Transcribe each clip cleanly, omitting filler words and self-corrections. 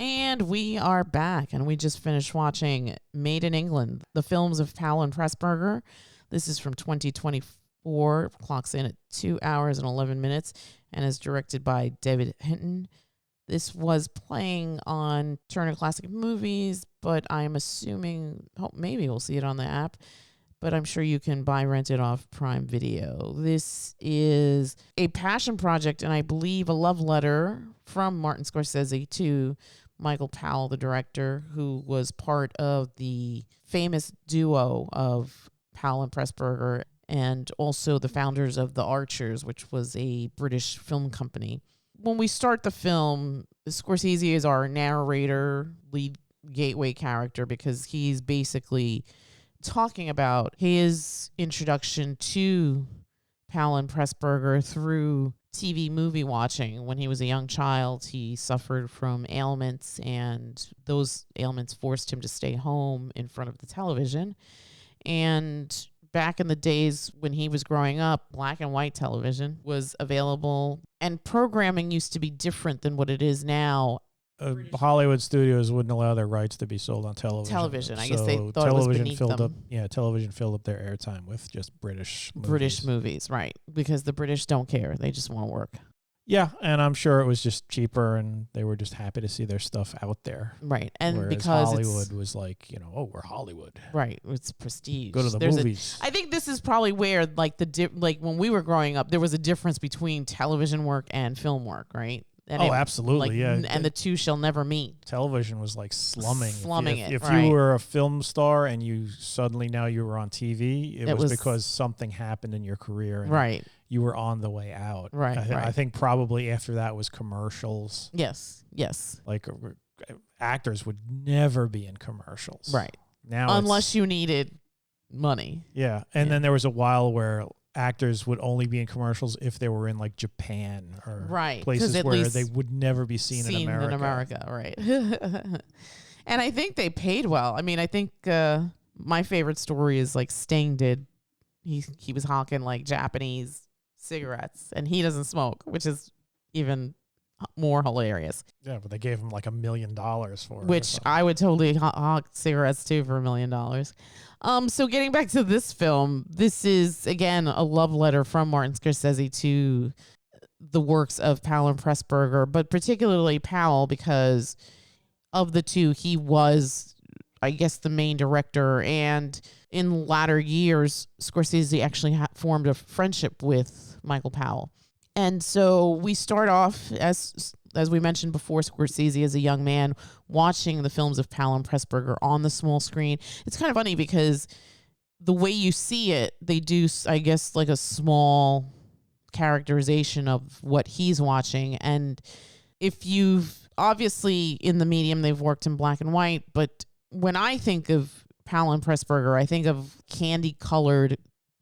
And we are back, and we just finished watching Made in England, the films of Powell and Pressburger. This is from 2024, clocks in at 2 hours and 11 minutes, and is directed by David Hinton. This was playing on Turner Classic Movies, but I'm assuming, maybe we'll see it on the app, but I'm sure you can rent it off Prime Video. This is a passion project, and I believe a love letter from Martin Scorsese to Michael Powell, the director, who was part of the famous duo of Powell and Pressburger, and also the founders of The Archers, which was a British film company. When we start the film, Scorsese is our narrator, lead gateway character, because he's basically talking about his introduction to Powell and Pressburger through TV movie watching. When he was a young child, he suffered from ailments, and those ailments forced him to stay home in front of the television. And back in the days when he was growing up, black and white television was available, and programming used to be different than what it is now. Hollywood studios wouldn't allow their rights to be sold on television. I guess they thought it was beneath them. Television filled up their airtime with just British movies, right? Because the British don't care; they just want to work. Yeah, and I'm sure it was just cheaper, and they were just happy to see their stuff out there, right? And whereas because Hollywood was like, we're Hollywood, right? It's prestige. Go to the movies. I think this is probably where like when we were growing up, there was a difference between television work and film work, right? And absolutely, yeah. And the two shall never meet. Television was like slumming. If right. you were a film star and you were on TV, it was because something happened in your career. And right. You were on the way out. Right. I think probably after that was commercials. Yes. Like actors would never be in commercials. Right. Now, unless you needed money. Yeah. And then there was a while where actors would only be in commercials if they were in like Japan or places where they would never be seen in America. Right. And I think they paid well. I mean, I think my favorite story is like Sting did. He was hawking like Japanese cigarettes, and he doesn't smoke, which is even more hilarious. Yeah, but they gave him like $1 million for it. Which I would totally hawk cigarettes too for $1 million. So getting back to this film, this is, again, a love letter from Martin Scorsese to the works of Powell and Pressburger, but particularly Powell, because of the two, he was, I guess, the main director. And in latter years, Scorsese actually formed a friendship with Michael Powell. And so we start off, as we mentioned before, Scorsese as a young man watching the films of Powell and Pressburger on the small screen. It's kind of funny because the way you see it, they do, I guess, like a small characterization of what he's watching. And if you've, obviously in the medium, they've worked in black and white, but when I think of Powell and Pressburger, I think of candy-colored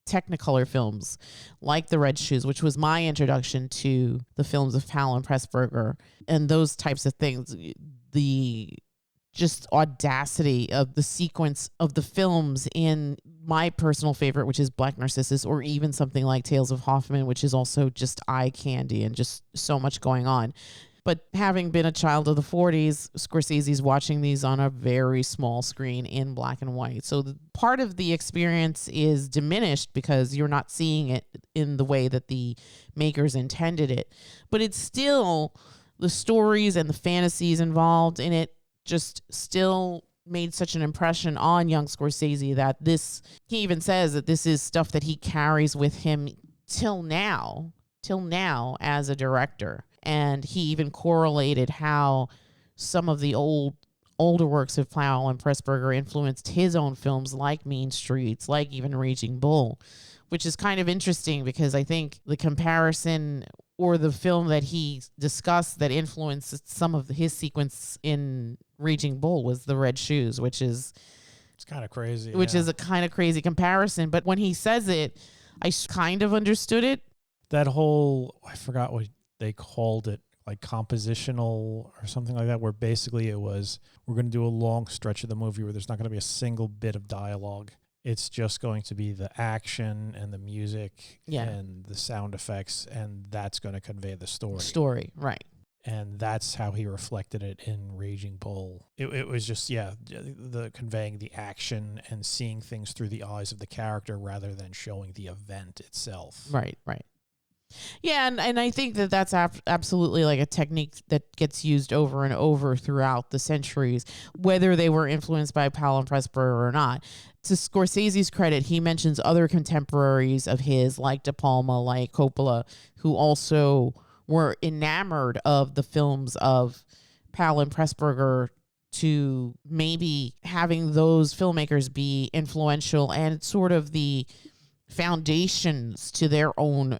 Technicolor films like The Red Shoes, which was my introduction to the films of Powell and Pressburger, and those types of things. The just audacity of the sequence of the films in my personal favorite, which is Black Narcissus, or even something like Tales of Hoffman, which is also just eye candy and just so much going on. But having been a child of the 40s, Scorsese's watching these on a very small screen in black and white. So part of the experience is diminished because you're not seeing it in the way that the makers intended it. But it's still, the stories and the fantasies involved in it just still made such an impression on young Scorsese that he even says that this is stuff that he carries with him till now as a director. And he even correlated how some of the older works of Powell and Pressburger influenced his own films, like Mean Streets, like even Raging Bull, which is kind of interesting because I think the comparison, or the film that he discussed that influenced some of his sequence in Raging Bull, was The Red Shoes, which is... It's kind of crazy. Which is a kind of crazy comparison. But when he says it, I kind of understood it. That whole... I forgot what they called it, like compositional or something like that, where basically it was, we're going to do a long stretch of the movie where there's not going to be a single bit of dialogue. It's just going to be the action and the music and the sound effects, and that's going to convey the story. Right. And that's how he reflected it in Raging Bull. It was just, the conveying the action and seeing things through the eyes of the character rather than showing the event itself. Right. Yeah, and I think that that's absolutely like a technique that gets used over and over throughout the centuries, whether they were influenced by Powell and Pressburger or not. To Scorsese's credit, he mentions other contemporaries of his, like De Palma, like Coppola, who also were enamored of the films of Powell and Pressburger, to maybe having those filmmakers be influential and sort of the foundations to their own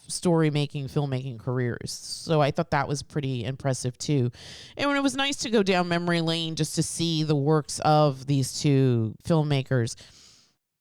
story-making, filmmaking careers. So I thought that was pretty impressive too. And it was nice to go down memory lane just to see the works of these two filmmakers.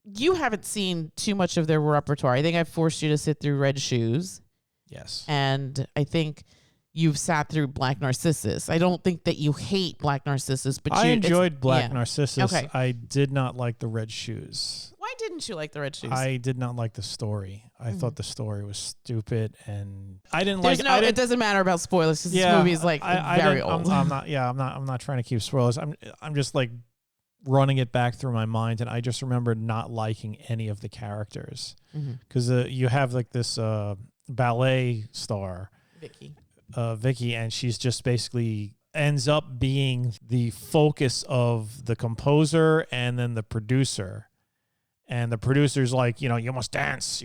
You haven't seen too much of their repertoire. I think I've forced you to sit through Red Shoes. Yes. And I think you've sat through Black Narcissus. I don't think that you hate Black Narcissus, but I enjoyed Black yeah. Narcissus. Okay. I did not like the Red Shoes. Why didn't you like the Red Shoes? I did not like the story. I thought the story was stupid, and I didn't There's like. it doesn't matter about spoilers because this movie is like very old. I'm not trying to keep spoilers. I'm just like running it back through my mind, and I just remember not liking any of the characters because you have like this ballet star, Vicky, and she's just basically ends up being the focus of the composer and then the producer. And the producer's like, you must dance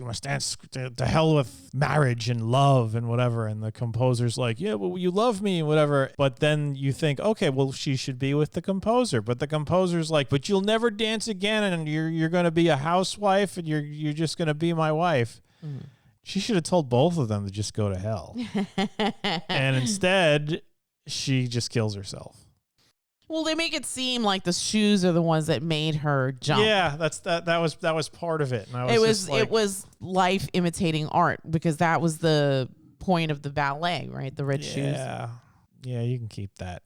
to hell with marriage and love and whatever. And the composer's like, yeah, well, you love me and whatever. But then you think, okay, well, she should be with the composer. But the composer's like, but you'll never dance again, and you're going to be a housewife, and you're just going to be my wife. She should have told both of them to just go to hell. And instead, she just kills herself. Well, they make it seem like the shoes are the ones that made her jump. Yeah, that was part of it. And it was life imitating art, because that was the point of the ballet, right? The red shoes. Yeah, you can keep that.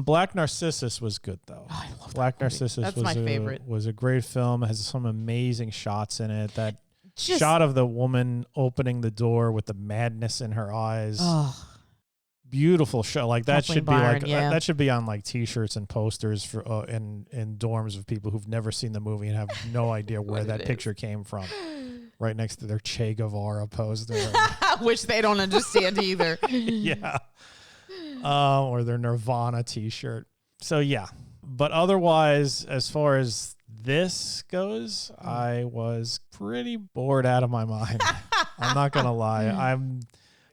Black Narcissus was good though. Oh, I love Black Narcissus. That's my favorite. Was a great film. It has some amazing shots in it. That Just, shot of the woman opening the door with the madness in her eyes. Oh. Beautiful shot. Like that Kathleen should be Byron, like yeah. that should be on like T-shirts and posters for in dorms of people who've never seen the movie and have no idea where that picture came from. Right next to their Che Guevara poster, which they don't understand either. Yeah, or their Nirvana T-shirt. So yeah, but otherwise, as far as this goes, I was pretty bored out of my mind. I'm not gonna lie.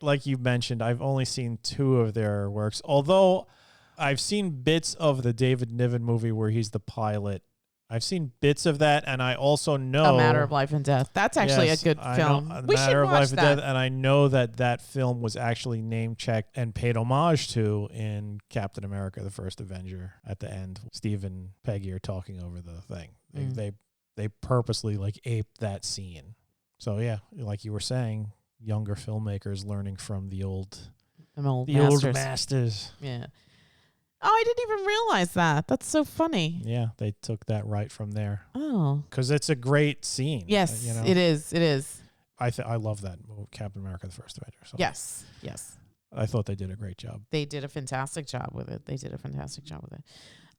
Like you mentioned, I've only seen 2 of their works, although I've seen bits of the David Niven movie where he's the pilot. I've seen bits of that, and I also know A Matter of Life and Death. That's actually a good film. We should watch that. And I know that film was actually name-checked and paid homage to in Captain America: The First Avenger. At the end, Steve and Peggy are talking over the thing. They purposely like aped that scene. So yeah, like you were saying, younger filmmakers learning from the old masters. Yeah. Oh, I didn't even realize that. That's so funny. Yeah, they took that right from there. Oh, because it's a great scene. Yes, it is. It is. I love that movie, Captain America: The First Avenger. So yes. I thought they did a great job. They did a fantastic job with it.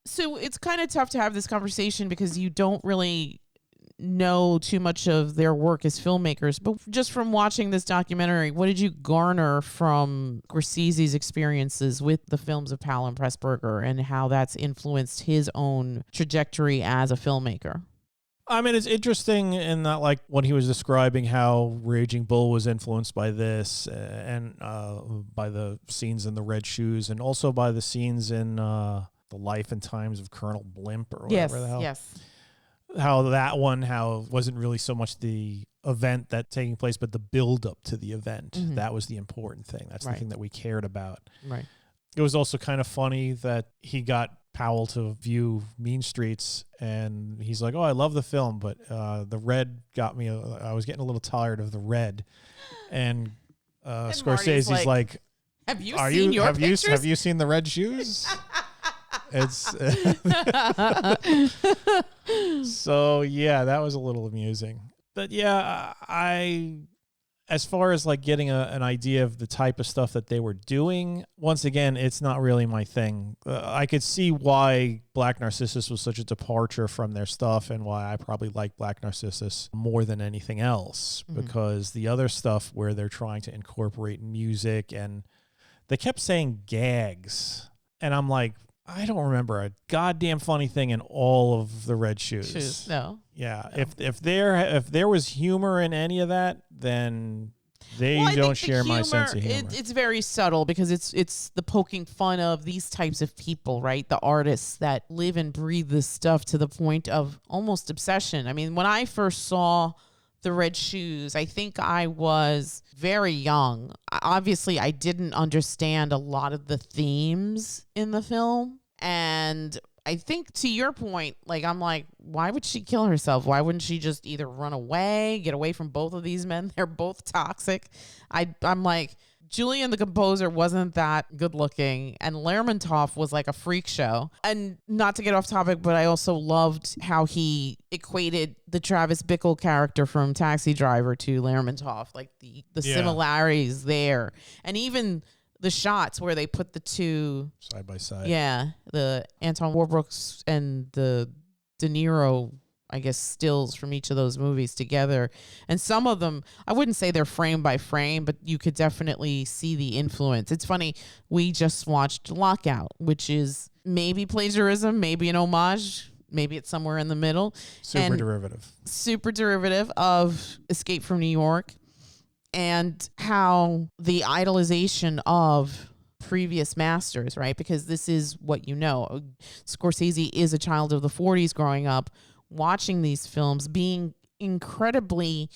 So it's kind of tough to have this conversation because you don't really know too much of their work as filmmakers, but just from watching this documentary, what did you garner from Scorsese's experiences with the films of Powell and Pressburger and how that's influenced his own trajectory as a filmmaker? I mean, it's interesting in that, like, when he was describing how Raging Bull was influenced by this and by the scenes in the Red Shoes, and also by the scenes in The Life and Times of Colonel Blimp or whatever the hell. Yes. How it wasn't really so much the event that taking place, but the build up to the event. Mm-hmm. That was the important thing. That's the thing that we cared about. Right. It was also kind of funny that he got Powell to view Mean Streets, and he's like, "Oh, I love the film, but the red got me. I was getting a little tired of the red." And Scorsese's like, "Have you seen your pictures? Have you seen the Red Shoes?" It's so yeah, that was a little amusing. But yeah, I as far as like getting an idea of the type of stuff that they were doing, once again, it's not really my thing. I could see why Black Narcissus was such a departure from their stuff and why I probably like Black Narcissus more than anything else, because the other stuff where they're trying to incorporate music and they kept saying gags. And I'm like, I don't remember a goddamn funny thing in all of the Red Shoes. No. Yeah. No. If there was humor in any of that, then they don't share my sense of humor. It's very subtle because it's the poking fun of these types of people, right? The artists that live and breathe this stuff to the point of almost obsession. I mean, when I first saw the Red Shoes, I think I was very young. Obviously, I didn't understand a lot of the themes in the film. And I think to your point, like, I'm like, why would she kill herself? Why wouldn't she just either run away, get away from both of these men? They're both toxic. I'm like, Julian, the composer, wasn't that good looking, and Lermontov was like a freak show. And not to get off topic, but I also loved how he equated the Travis Bickle character from Taxi Driver to Lermontov, like the similarities there. And even the shots where they put the two side by side. Yeah, the Anton Warbrooks and the De Niro, I guess, stills from each of those movies together. And some of them, I wouldn't say they're frame by frame, but you could definitely see the influence. It's funny, we just watched Lockout, which is maybe plagiarism, maybe an homage, maybe it's somewhere in the middle. Super derivative of Escape from New York, and how the idolization of previous masters, right? Because this is what you know. Scorsese is a child of the 40s growing up, watching these films, being incredibly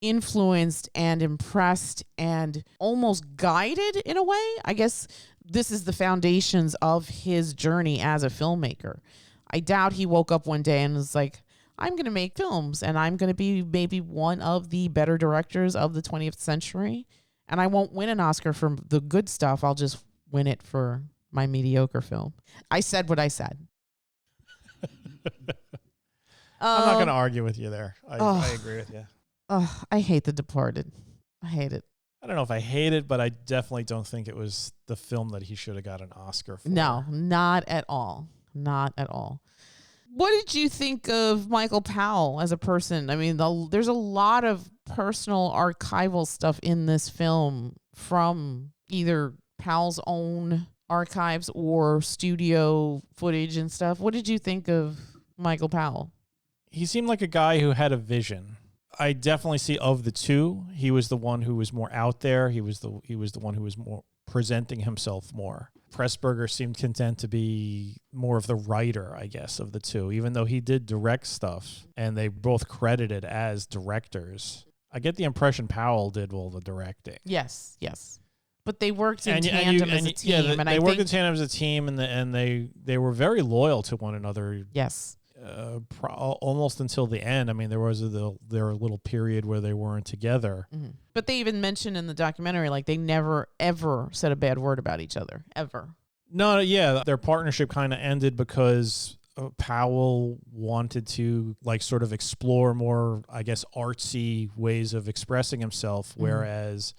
influenced and impressed and almost guided in a way. I guess this is the foundations of his journey as a filmmaker. I doubt he woke up one day and was like, I'm going to make films and I'm going to be maybe one of the better directors of the 20th century. And I won't win an Oscar for the good stuff. I'll just win it for my mediocre film. I said what I said. I'm not going to argue with you there. I agree with you. I hate The Departed. I hate it. I don't know if I hate it, but I definitely don't think it was the film that he should have got an Oscar for. No, not at all. Not at all. What did you think of Michael Powell as a person? I mean, there's a lot of personal archival stuff in this film from either Powell's own archives or studio footage and stuff. What did you think of Michael Powell? He seemed like a guy who had a vision. I definitely see of the two, he was the one who was more out there. He was the one who was more presenting himself more. Pressburger seemed content to be more of the writer, I guess, of the two, even though he did direct stuff and they both credited as directors. I get the impression Powell did all the directing. Yes. But they worked in tandem as a team. Yeah, they worked in tandem as a team, and they were very loyal to one another. Yes. Almost until the end. I mean, there was a little period where they weren't together. Mm-hmm. But they even mentioned in the documentary, like, they never, ever said a bad word about each other, ever. No, yeah, their partnership kind of ended because Powell wanted to, like, sort of explore more, I guess, artsy ways of expressing himself, whereas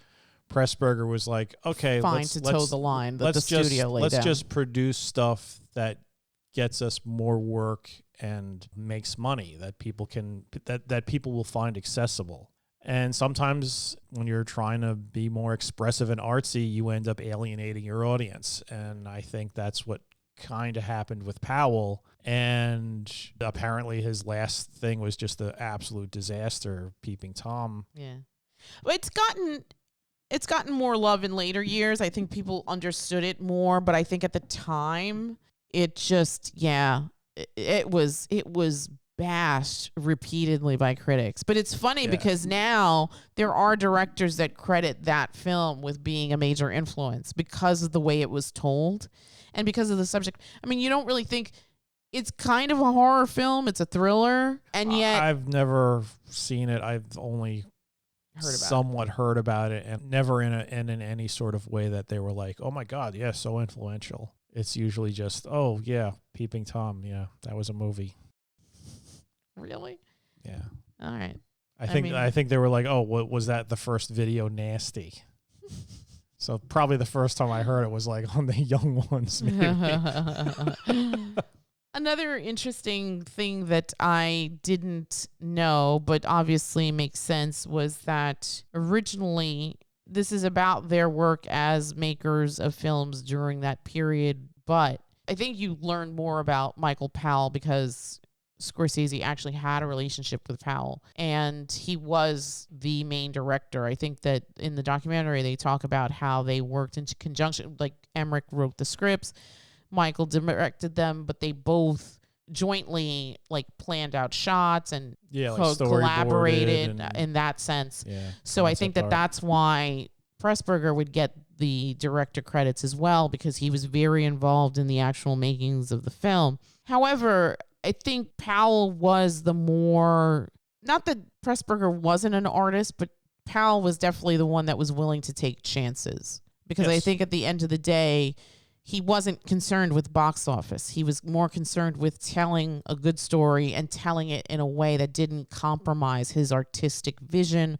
Pressburger was like, okay, fine to toe the line that the studio laid down. Let's just produce stuff that gets us more work and makes money that people will find accessible. And sometimes when you're trying to be more expressive and artsy, you end up alienating your audience. And I think that's what kind of happened with Powell. And apparently his last thing was just an absolute disaster, Peeping Tom. Yeah. Well, it's gotten more love in later years. I think people understood it more, but I think at the time it just, it was bashed repeatedly by critics. But it's funny because now there are directors that credit that film with being a major influence because of the way it was told and because of the subject. I mean, you don't really think it's kind of a horror film. It's a thriller. And yet I've never seen it. I've only heard about it, and never in any sort of way that they were like, oh my God, yeah, so influential. It's usually just, oh yeah, Peeping Tom, yeah, that was a movie. Really? Yeah. All right. I think they were like, oh, what was that? The first video nasty. So probably the first time I heard it was like on the young ones. Maybe. Another interesting thing that I didn't know, but obviously makes sense, was that originally this is about their work as makers of films during that period. But I think you learn more about Michael Powell because Scorsese actually had a relationship with Powell, and he was the main director. I think that in the documentary they talk about how they worked in conjunction. Like Emeric wrote the scripts, Michael directed them, but they both jointly like planned out shots and collaborated in that sense. Yeah, so I think that that's why Pressburger would get the director credits as well, because he was very involved in the actual makings of the film. However, I think Powell was the more, not that Pressburger wasn't an artist, but Powell was definitely the one that was willing to take chances, because I think at the end of the day, he wasn't concerned with box office. He was more concerned with telling a good story and telling it in a way that didn't compromise his artistic vision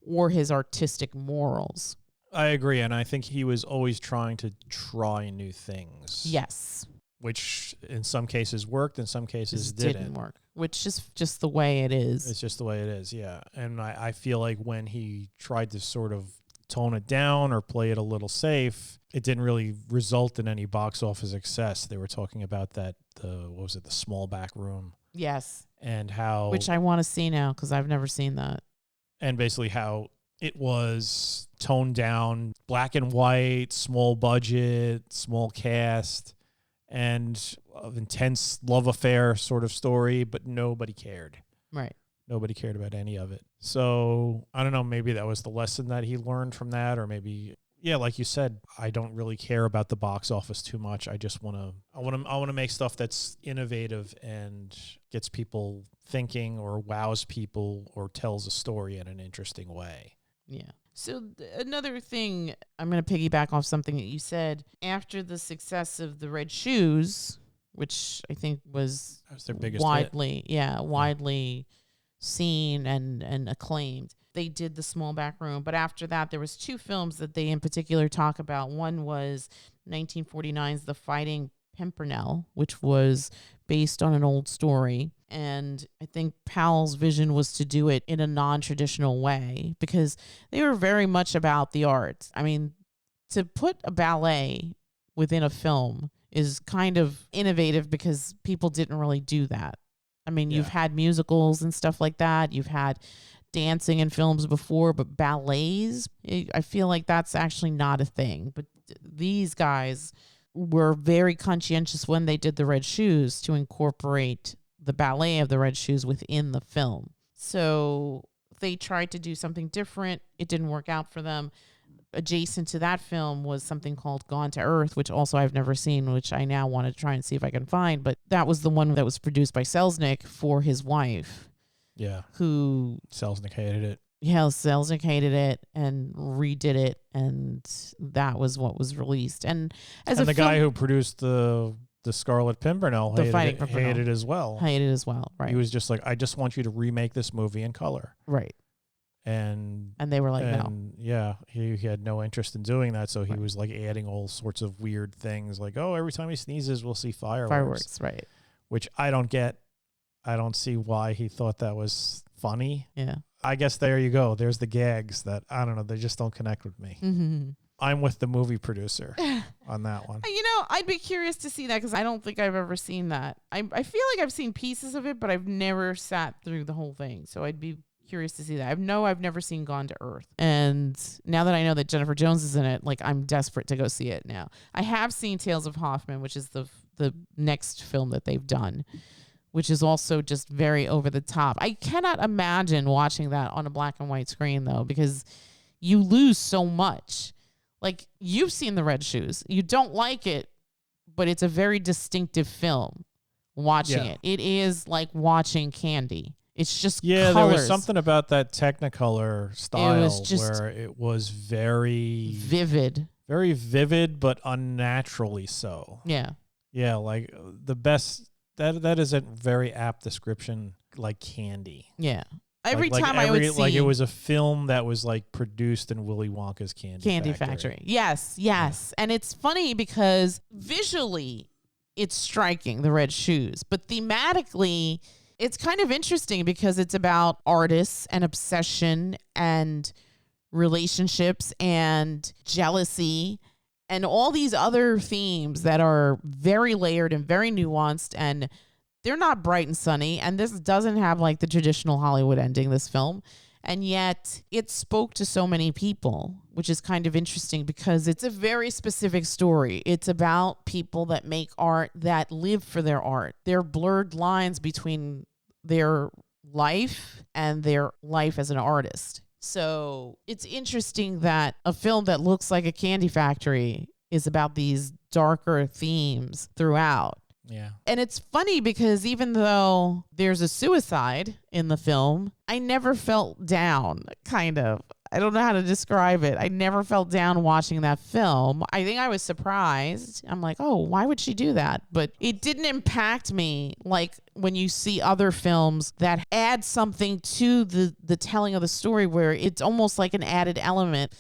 or his artistic morals. I agree, and I think he was always trying to try new things. Yes. Which in some cases worked, in some cases didn't work. Which is just the way it is. It's just the way it is, yeah. And I feel like when he tried to sort of tone it down or play it a little safe, it didn't really result in any box office success. They were talking about that, the small back room. Yes. And how... Which I want to see now, because I've never seen that. And basically how it was toned down, black and white, small budget, small cast, and intense love affair sort of story, but nobody cared. Right. Nobody cared about any of it. So I don't know, maybe that was the lesson that he learned from that, or maybe, yeah, like you said, I don't really care about the box office too much. I just want to make stuff that's innovative and gets people thinking or wows people or tells a story in an interesting way. Yeah. So another thing, I'm going to piggyback off something that you said. After the success of the Red Shoes, which I think was their biggest widely seen and acclaimed, they did The Small Back Room. But after that, there was two films that they in particular talk about. One was 1949's The Fighting Pimpernel, which was based on an old story. And I think Powell's vision was to do it in a non-traditional way, because they were very much about the art. I mean, to put a ballet within a film is kind of innovative because people didn't really do that. I mean, you've had musicals and stuff like that. You've had dancing in films before, but ballets, I feel like that's actually not a thing. But these guys were very conscientious when they did the Red Shoes to incorporate the ballet of the Red Shoes within the film. So they tried to do something different. It didn't work out for them. Adjacent to that film was something called Gone to Earth, which also I've never seen, which I now want to try and see if I can find. But that was the one that was produced by Selznick for his wife. Yeah. Who... Selznick hated it. Yeah, Selznick hated it and redid it, and that was what was released. And the guy who produced the Scarlet Pimpernel hated it as well. Hated it as well, right. He was just like, I just want you to remake this movie in color. Right. And they were like, no. Yeah, he had no interest in see that, so he was like adding all sorts of weird things, like, oh, every time he sneezes, we'll see fireworks. Fireworks, right. Which I don't get. I don't see why he thought that was funny. Yeah. I guess there you go. There's the gags that, I don't know, they just don't connect with me. Mm-hmm. I'm with the movie producer on that one. You know, I'd be curious to see that, because I don't think I've ever seen that. I feel like I've seen pieces of it, but I've never sat through the whole thing. So I'd be curious to see that. I've never seen Gone to Earth. And now that I know that Jennifer Jones is in it, like, I'm desperate to go see it now. I have seen Tales of Hoffman, which is the next film that they've done, which is also just very over the top. I cannot imagine watching that on a black and white screen, though, because you lose so much. Like, you've seen The Red Shoes. You don't like it, but it's a very distinctive film watching it. It is like watching candy. It's just colors. There was something about that Technicolor style where it was very vivid. Very vivid, but unnaturally so. Yeah. Yeah, like the best... That is a very apt description, like candy. Yeah. Every time I would see, like it was a film that was like produced in Willy Wonka's Candy Factory. Yes. Yeah. And it's funny because visually it's striking, the red shoes, but thematically it's kind of interesting because it's about artists and obsession and relationships and jealousy and all these other themes that are very layered and very nuanced, and they're not bright and sunny. And this doesn't have like the traditional Hollywood ending, this film. And yet it spoke to so many people, which is kind of interesting because it's a very specific story. It's about people that make art, that live for their art. There are blurred lines between their life and their life as an artist. So it's interesting that a film that looks like a candy factory is about these darker themes throughout. Yeah. And it's funny because even though there's a suicide in the film, I never felt down, kind of. I don't know how to describe it. I never felt down watching that film. I think I was surprised. I'm like, oh, why would she do that? But it didn't impact me like when you see other films that add something to the telling of the story where it's almost like an added element.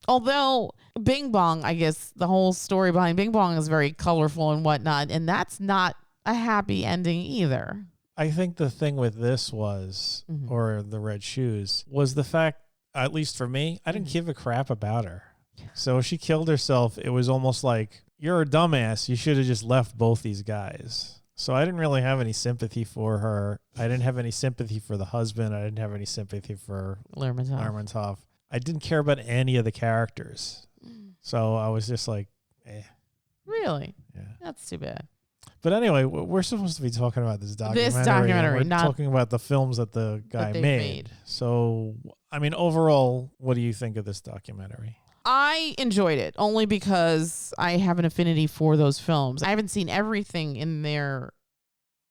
Although Bing Bong, I guess the whole story behind Bing Bong is very colorful and whatnot, and that's not a happy ending either. I think the thing with this was, or the red shoes, was the fact, at least for me, I didn't give a crap about her. So if she killed herself, it was almost like, you're a dumbass. You should have just left both these guys. So I didn't really have any sympathy for her. I didn't have any sympathy for the husband. I didn't have any sympathy for Lermontov. I didn't care about any of the characters. So I was just like, eh. Really? Yeah. That's too bad. But anyway, we're supposed to be talking about this documentary. We're not talking about the films that the guy made. So, I mean, overall, what do you think of this documentary? I enjoyed it only because I have an affinity for those films. I haven't seen everything in their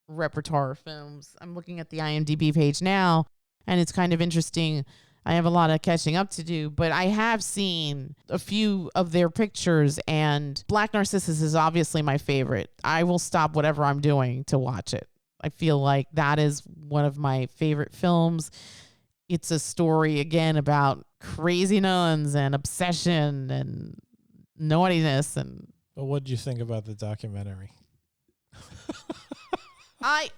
repertoire of films. I'm looking at the IMDb page now, and it's kind of interesting. I have a lot of catching up to do, but I have seen a few of their pictures, and Black Narcissus is obviously my favorite. I will stop whatever I'm doing to watch it. I feel like that is one of my favorite films. It's a story, again, about crazy nuns and obsession and naughtiness. But what did you think about the documentary? I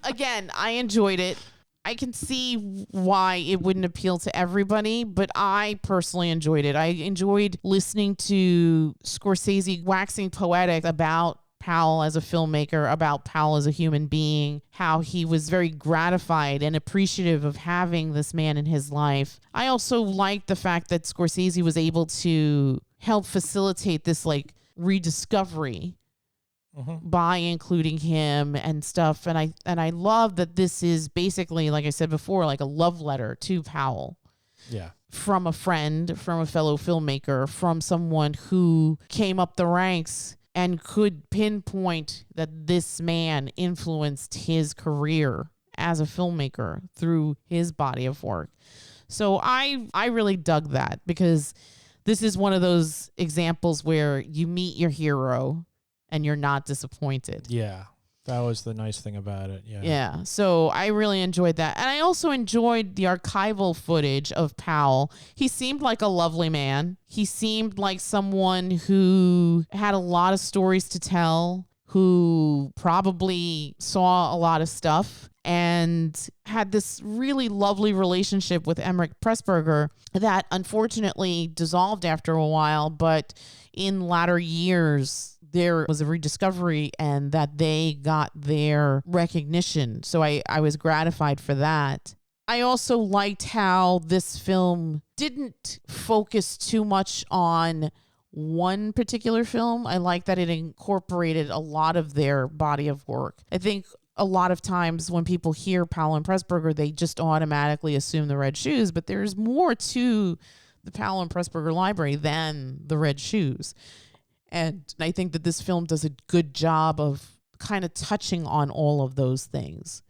enjoyed it. I can see why it wouldn't appeal to everybody, but I personally enjoyed it. I enjoyed listening to Scorsese waxing poetic about Powell as a filmmaker, about Powell as a human being, how he was very gratified and appreciative of having this man in his life. I also liked the fact that Scorsese was able to help facilitate this like rediscovery by including him and stuff. And I love that this is basically, like I said before, like a love letter to Powell. Yeah. From a friend, from a fellow filmmaker, from someone who came up the ranks and could pinpoint that this man influenced his career as a filmmaker through his body of work. So I really dug that because this is one of those examples where you meet your hero and you're not disappointed. Yeah. That was the nice thing about it. Yeah. Yeah. So I really enjoyed that. And I also enjoyed the archival footage of Powell. He seemed like a lovely man. He seemed like someone who had a lot of stories to tell, who probably saw a lot of stuff and had this really lovely relationship with Emeric Pressburger that unfortunately dissolved after a while, but in latter years, there was a rediscovery and that they got their recognition. So I was gratified for that. I also liked how this film didn't focus too much on one particular film. I like that it incorporated a lot of their body of work. I think a lot of times when people hear Powell and Pressburger, they just automatically assume the red shoes, but there's more to the Powell and Pressburger library than the red shoes. And I think that this film does a good job of kind of touching on all of those things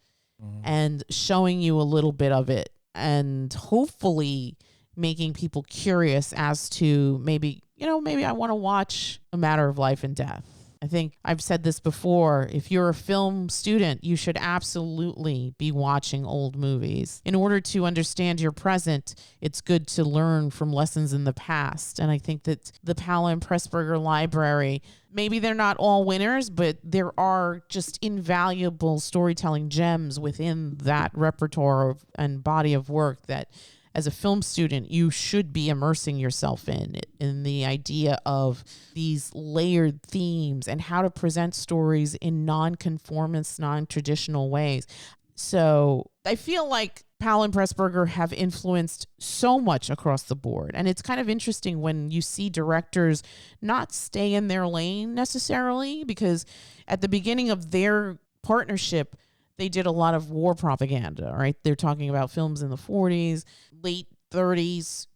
and showing you a little bit of it and hopefully making people curious as to maybe I want to watch A Matter of Life and Death. I think I've said this before. If you're a film student, you should absolutely be watching old movies. In order to understand your present, it's good to learn from lessons in the past. And I think that the Powell and Pressburger library, maybe they're not all winners, but there are just invaluable storytelling gems within that repertoire and body of work that as a film student, you should be immersing yourself in the idea of these layered themes and how to present stories in non-conformist, non-traditional ways. So I feel like Powell and Pressburger have influenced so much across the board. And it's kind of interesting when you see directors not stay in their lane necessarily, because at the beginning of their partnership, they did a lot of war propaganda, right? They're talking about films in the 40s, late 30s,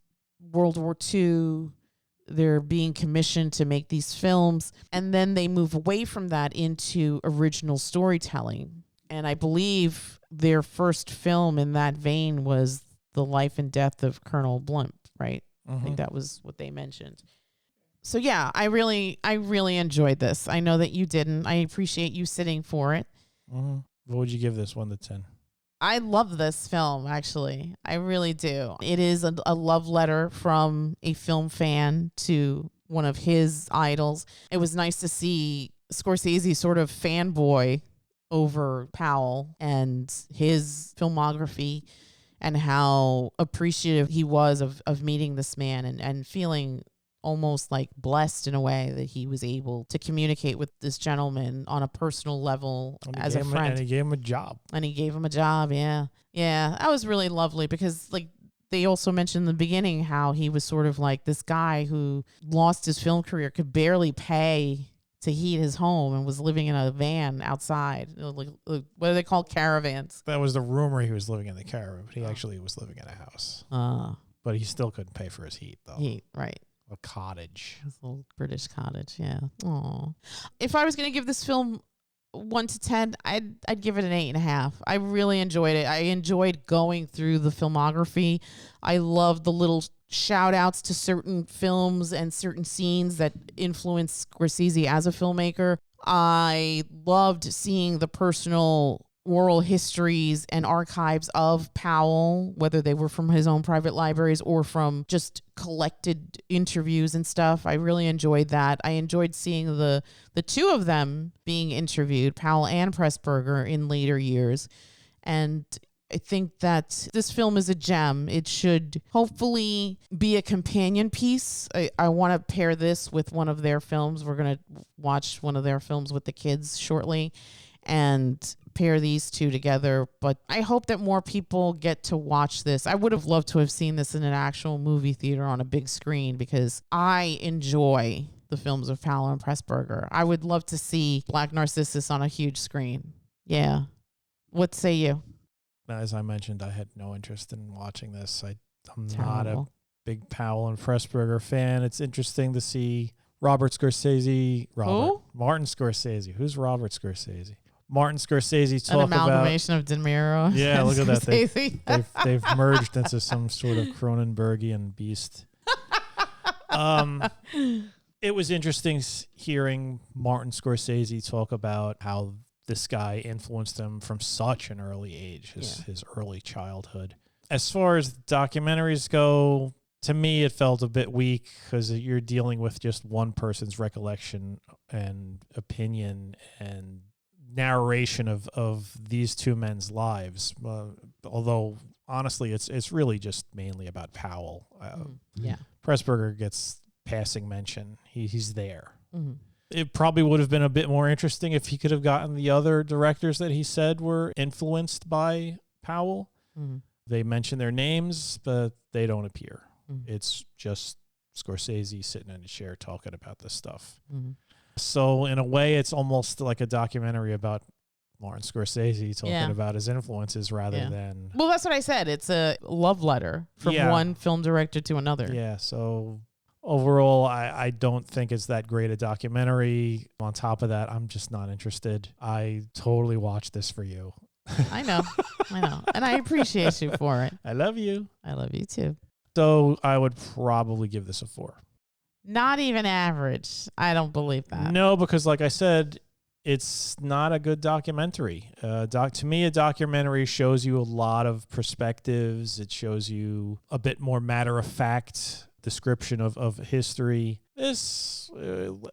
World War II. They're being commissioned to make these films. And then they move away from that into original storytelling. And I believe their first film in that vein was The Life and Death of Colonel Blimp, right? I think that was what they mentioned. So yeah, I really enjoyed this. I know that you didn't. I appreciate you sitting for it. What would you give this 1 to 10? I love this film, actually. I really do. It is a love letter from a film fan to one of his idols. It was nice to see Scorsese sort of fanboy over Powell and his filmography and how appreciative he was of meeting this man and feeling almost like blessed in a way that he was able to communicate with this gentleman on a personal level as a friend. And he gave him a job. Yeah. Yeah, that was really lovely because like they also mentioned in the beginning how he was sort of like this guy who lost his film career, could barely pay to heat his home and was living in a van outside. Like, what are they called? Caravans. That was the rumor he was living in the caravan, but he actually was living in a house. But he still couldn't pay for his heat, though. Right. A cottage. This little British cottage, yeah. Aww. If I was going to give this film 1 to 10, I'd give it an 8.5. I really enjoyed it. I enjoyed going through the filmography. I love the little shout outs to certain films and certain scenes that influenced Scorsese as a filmmaker. I loved seeing the personal oral histories and archives of Powell, whether they were from his own private libraries or from just collected interviews and stuff. I really enjoyed that. I enjoyed seeing the two of them being interviewed, Powell and Pressburger, in later years. And I think that this film is a gem. It should hopefully be a companion piece. I want to pair this with one of their films. We're going to watch one of their films with the kids shortly and pair these two together. But I hope that more people get to watch this. I would have loved to have seen this in an actual movie theater on a big screen because I enjoy the films of Powell and Pressburger. I would love to see Black Narcissus on a huge screen. Yeah. What say you? As I mentioned, I had no interest in watching this. I'm not a big Powell and Pressburger fan. It's interesting to see Martin Scorsese. Who's Robert Scorsese? Martin Scorsese talk an amalgamation of De Niro. Yeah, look at Scorsese. that. They've merged into some sort of Cronenbergian beast. It was interesting hearing Martin Scorsese talk about how this guy influenced him from such an early age, his early childhood. As far as documentaries go, to me, it felt a bit weak because you're dealing with just one person's recollection and opinion and narration of these two men's lives. Although, honestly, it's really just mainly about Powell. Pressburger gets passing mention. He's there. Mm-hmm. It probably would have been a bit more interesting if he could have gotten the other directors that he said were influenced by Powell. Mm-hmm. They mention their names, but they don't appear. Mm-hmm. It's just Scorsese sitting in a chair talking about this stuff. Mm-hmm. So in a way, it's almost like a documentary about Martin Scorsese talking about his influences rather than... Well, that's what I said. It's a love letter from one film director to another. Yeah, so... Overall, I don't think it's that great a documentary. On top of that, I'm just not interested. I totally watched this for you. I know. And I appreciate you for it. I love you. I love you too. So I would probably give this a 4. Not even average. I don't believe that. No, because like I said, it's not a good documentary. To me, a documentary shows you a lot of perspectives. It shows you a bit more matter-of-fact description of history. This,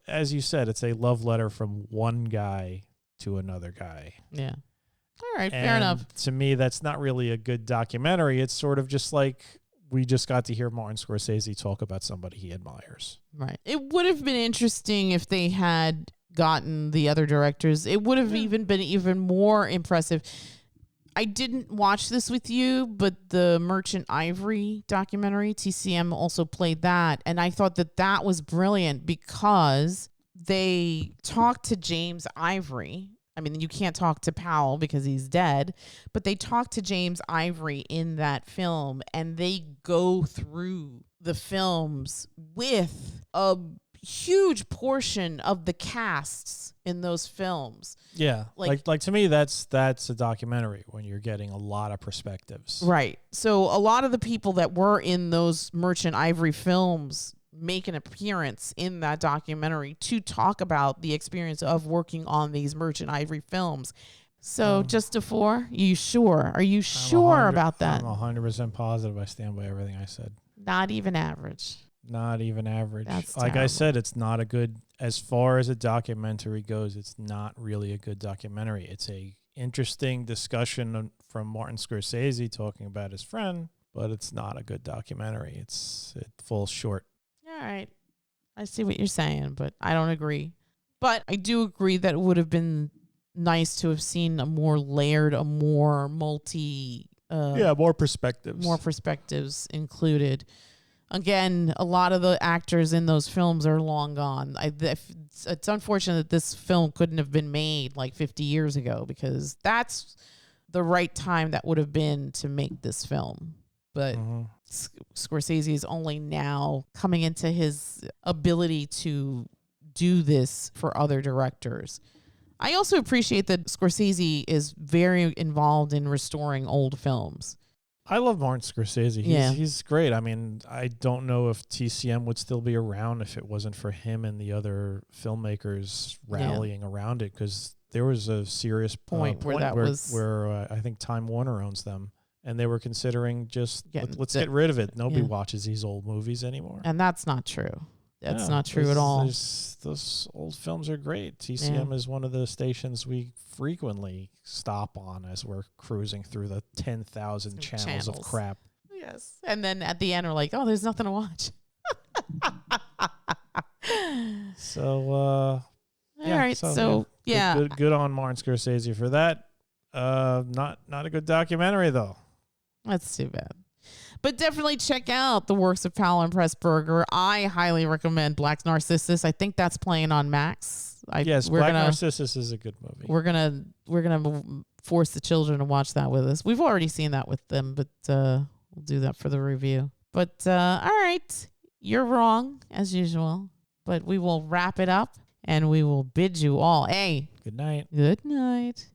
as you said, it's a love letter from one guy to another guy. Yeah. All right, fair enough. To me, that's not really a good documentary. It's sort of just like we just got to hear Martin Scorsese talk about somebody he admires. Right. It would have been interesting if they had gotten the other directors. It would have even been even more impressive. I didn't watch this with you, but the Merchant Ivory documentary, TCM also played that. And I thought that that was brilliant because they talked to James Ivory. I mean, you can't talk to Powell because he's dead, but they talk to James Ivory in that film, and they go through the films with a huge portion of the casts in those films. Yeah. Like to me, that's a documentary when you're getting a lot of perspectives. Right. So a lot of the people that were in those Merchant Ivory films make an appearance in that documentary to talk about the experience of working on these Merchant Ivory films. So just a 4? You sure? Are you sure about that? I'm 100% positive. I stand by everything I said. Not even average. Not even average. That's like terrible. I said, it's not a good, as far as a documentary goes, it's not really a good documentary. It's a interesting discussion from Martin Scorsese talking about his friend, but it's not a good documentary. It falls short. All right. I see what you're saying, but I don't agree. But I do agree that it would have been nice to have seen a more layered, a more more perspectives. More perspectives included. Again, a lot of the actors in those films are long gone. It's unfortunate that this film couldn't have been made like 50 years ago, because that's the right time that would have been to make this film. But Scorsese is only now coming into his ability to do this for other directors. I also appreciate that Scorsese is very involved in restoring old films. I love Martin Scorsese. He's great. I mean, I don't know if TCM would still be around if it wasn't for him and the other filmmakers rallying around it, because there was a serious point where I think Time Warner owns them. And they were considering just, let's get rid of it. Nobody watches these old movies anymore. And that's not true. That's not true at all. Those old films are great. TCM is one of the stations we frequently stop on as we're cruising through the 10,000 channels of crap. Yes. And then at the end, we're like, oh, there's nothing to watch. So, all right. So, Good on Martin Scorsese for that. Not a good documentary, though. That's too bad. But definitely check out the works of Powell and Pressburger. I highly recommend Black Narcissus. I think that's playing on Max. Black Narcissus is a good movie. We're gonna force the children to watch that with us. We've already seen that with them, but we'll do that for the review. But all right, you're wrong as usual. But we will wrap it up, and we will bid you all a good night. Good night.